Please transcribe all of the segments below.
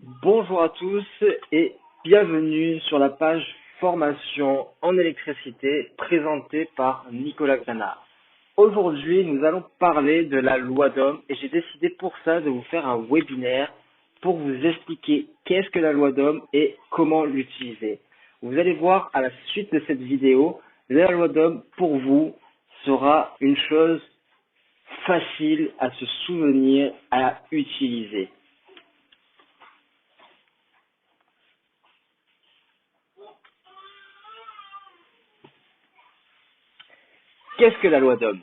Bonjour à tous et bienvenue sur la page formation en électricité présentée par Nicolas Grenard. Aujourd'hui, nous allons parler de la loi d'Ohm et j'ai décidé pour ça de vous faire un webinaire pour vous expliquer qu'est-ce que la loi d'Ohm et comment l'utiliser. Vous allez voir à la suite de cette vidéo, la loi d'Ohm pour vous sera une chose facile à se souvenir, à utiliser. Qu'est-ce que la loi d'Ohm?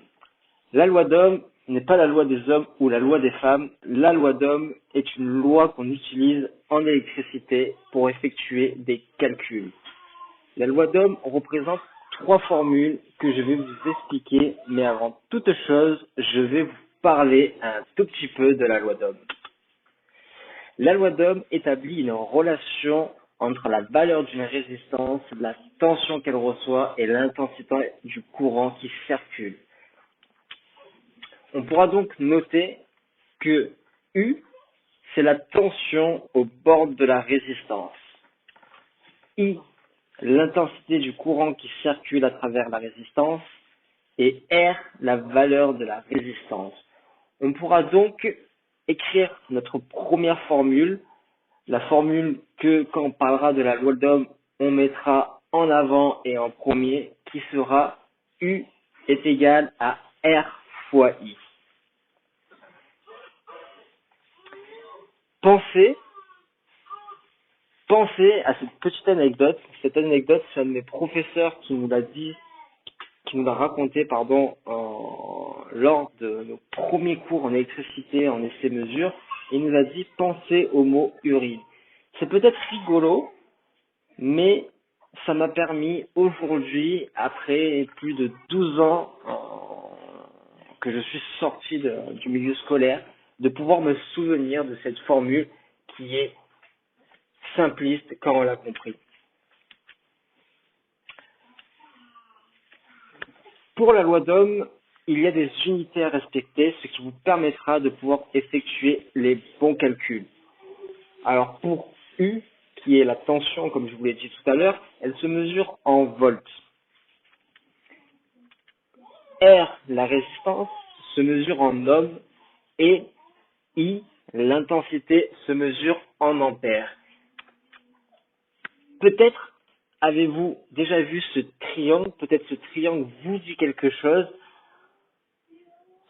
La loi d'Ohm n'est pas la loi des hommes ou la loi des femmes. La loi d'Ohm est une loi qu'on utilise en électricité pour effectuer des calculs. La loi d'Ohm représente trois formules que je vais vous expliquer, mais avant toute chose, je vais vous parler un tout petit peu de la loi d'Ohm. La loi d'Ohm établit une relation entre la valeur d'une résistance, la tension qu'elle reçoit et l'intensité du courant qui circule. On pourra donc noter que U, c'est la tension au bord de la résistance. I, l'intensité du courant qui circule à travers la résistance. Et R, la valeur de la résistance. On pourra donc écrire notre première formule, la formule que, quand on parlera de la loi d'Ohm, on mettra en avant et en premier, qui sera U est égal à R fois I. Pensez à cette petite anecdote. Cette anecdote, c'est un de mes professeurs qui nous l'a raconté, lors de nos premiers cours en électricité, en essai-mesure. Il nous a dit, pensez au mot urine. C'est peut-être rigolo, mais ça m'a permis aujourd'hui, après plus de 12 ans que je suis sorti du milieu scolaire, de pouvoir me souvenir de cette formule qui est simpliste quand on l'a compris. Pour la loi d'Ohm, il y a des unités à respecter, ce qui vous permettra de pouvoir effectuer les bons calculs. Alors pour U, qui est la tension, comme je vous l'ai dit tout à l'heure, elle se mesure en volts. R, la résistance, se mesure en ohms et I, l'intensité, se mesure en ampères. Peut-être avez-vous déjà vu ce triangle, peut-être ce triangle vous dit quelque chose.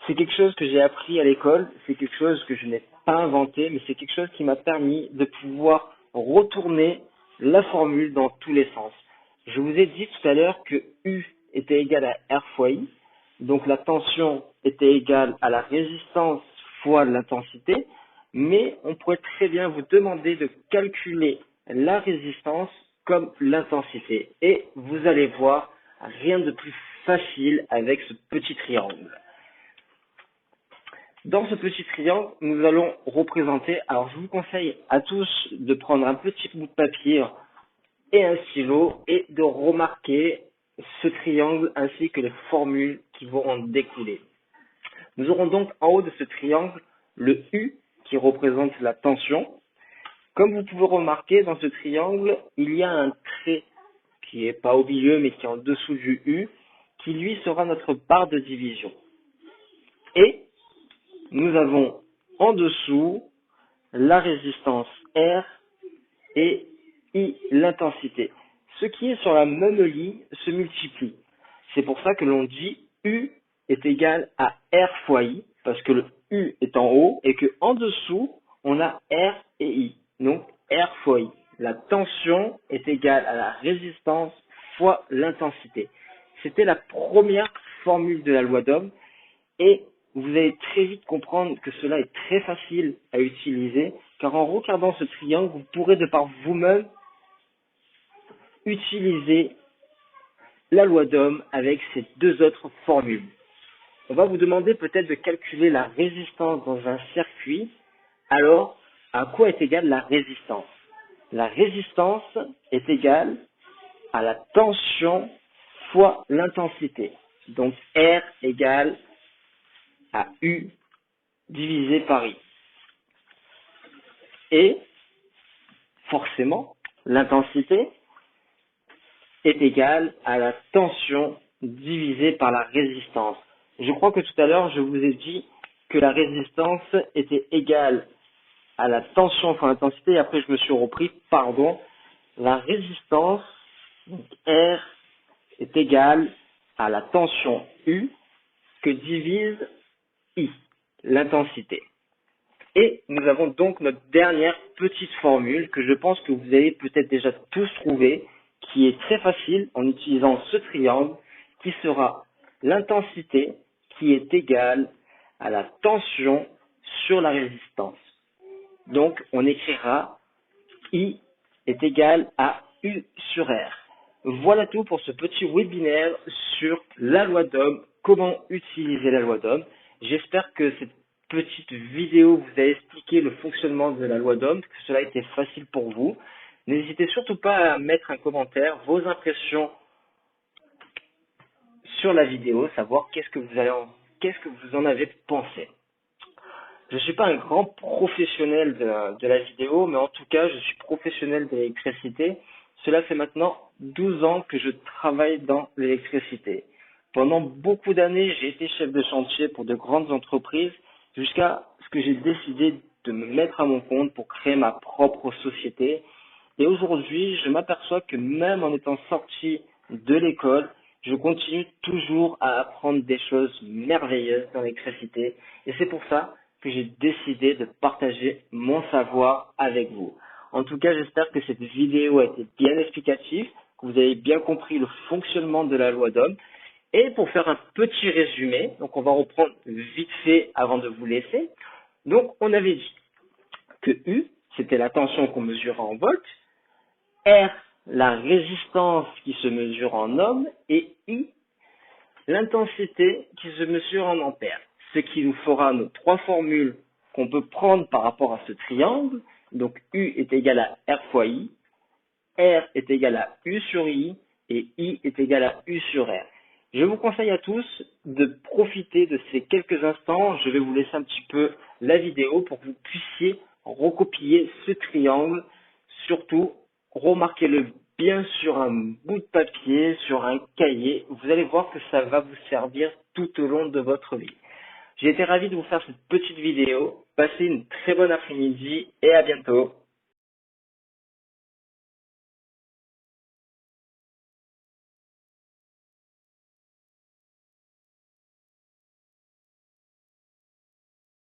C'est quelque chose que j'ai appris à l'école, c'est quelque chose que je n'ai pas inventé, mais c'est quelque chose qui m'a permis de pouvoir retourner la formule dans tous les sens. Je vous ai dit tout à l'heure que U était égal à R fois I, donc la tension était égale à la résistance fois l'intensité, mais on pourrait très bien vous demander de calculer la résistance comme l'intensité. Et vous allez voir, rien de plus facile avec ce petit triangle. Dans ce petit triangle, nous allons représenter, alors je vous conseille à tous de prendre un petit bout de papier et un stylo et de remarquer ce triangle ainsi que les formules qui vont en découler. Nous aurons donc en haut de ce triangle le U qui représente la tension. Comme vous pouvez remarquer, dans ce triangle, il y a un trait qui n'est pas au milieu mais qui est en dessous du U, qui lui sera notre barre de division. Et nous avons en dessous la résistance R et I, l'intensité. Ce qui est sur la même ligne se multiplie. C'est pour ça que l'on dit U est égal à R fois I, parce que le U est en haut et que en dessous, on a R et I. Donc R fois I. La tension est égale à la résistance fois l'intensité. C'était la première formule de la loi d'Ohm et vous allez très vite comprendre que cela est très facile à utiliser, car en regardant ce triangle, vous pourrez de par vous-même utiliser la loi d'Ohm avec ces deux autres formules. On va vous demander peut-être de calculer la résistance dans un circuit. Alors, à quoi est égale la résistance? La résistance est égale à la tension fois l'intensité. Donc R égale à U divisé par I. Et forcément, l'intensité est égale à la tension divisée par la résistance. Je crois que tout à l'heure, je vous ai dit que la résistance était égale à la tension fois l'intensité, et après je me suis repris, pardon, la résistance, donc R, est égale à la tension U que divise I, l'intensité. Et nous avons donc notre dernière petite formule que je pense que vous avez peut-être déjà tous trouvée, qui est très facile en utilisant ce triangle, qui sera l'intensité qui est égale à la tension sur la résistance. Donc, on écrira I est égal à U sur R. Voilà tout pour ce petit webinaire sur la loi d'Ohm, comment utiliser la loi d'Ohm. J'espère que cette petite vidéo vous a expliqué le fonctionnement de la loi d'Ohm, que cela a été facile pour vous. N'hésitez surtout pas à mettre un commentaire, vos impressions sur la vidéo, savoir qu'est-ce que vous en avez pensé. Je ne suis pas un grand professionnel de la vidéo, mais en tout cas, je suis professionnel de l'électricité. Cela fait maintenant 12 ans que je travaille dans l'électricité. Pendant beaucoup d'années, j'ai été chef de chantier pour de grandes entreprises jusqu'à ce que j'ai décidé de me mettre à mon compte pour créer ma propre société. Et aujourd'hui, je m'aperçois que même en étant sorti de l'école, je continue toujours à apprendre des choses merveilleuses dans l'électricité. Et c'est pour ça que j'ai décidé de partager mon savoir avec vous. En tout cas, j'espère que cette vidéo a été bien explicative, que vous avez bien compris le fonctionnement de la loi d'Ohm. Et pour faire un petit résumé, donc on va reprendre vite fait avant de vous laisser. Donc on avait dit que U, c'était la tension qu'on mesurait en volts, R, la résistance qui se mesure en ohms, et I, l'intensité qui se mesure en ampères. Ce qui nous fera nos trois formules qu'on peut prendre par rapport à ce triangle. Donc U est égal à R fois I, R est égal à U sur I, et I est égal à U sur R. Je vous conseille à tous de profiter de ces quelques instants. Je vais vous laisser un petit peu la vidéo pour que vous puissiez recopier ce triangle. Surtout, remarquez-le bien sur un bout de papier, sur un cahier. Vous allez voir que ça va vous servir tout au long de votre vie. J'ai été ravi de vous faire cette petite vidéo. Passez une très bonne après-midi et à bientôt.